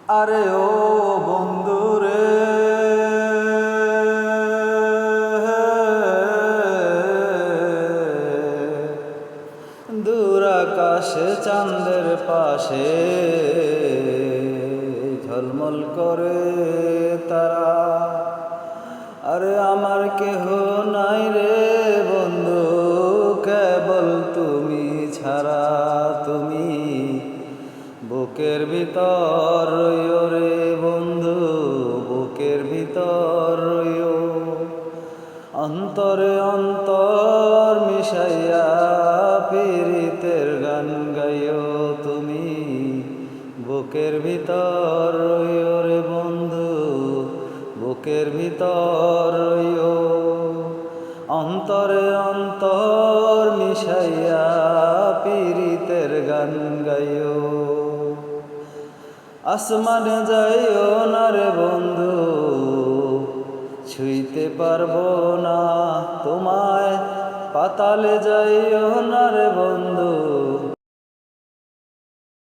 আরে ও বন্ধু রে, দূর আকাশে চাঁদের পাশে ঝলমল করে তারা। আরে আমার কেহ নাই রে বন্ধু, কেবল তুমি ছাড়া। তুমি বুকের ভিতর রইও রে বন্ধু, বুকের ভিতর রইও। অন্তরে অন্তর মিশাইয়া পীরিতের গান গাইও তুমি, বুকের ভিতর রইও রে বন্ধু, বুকের ভিতর রইও। অন্তরে অন্তর মিশাইয়া পীরিতের গান গাইও। আসমানে যাইও না রে বন্ধু, ছুঁইতে পারবো না তোমায়। পাতালে যাইও না রে বন্ধু,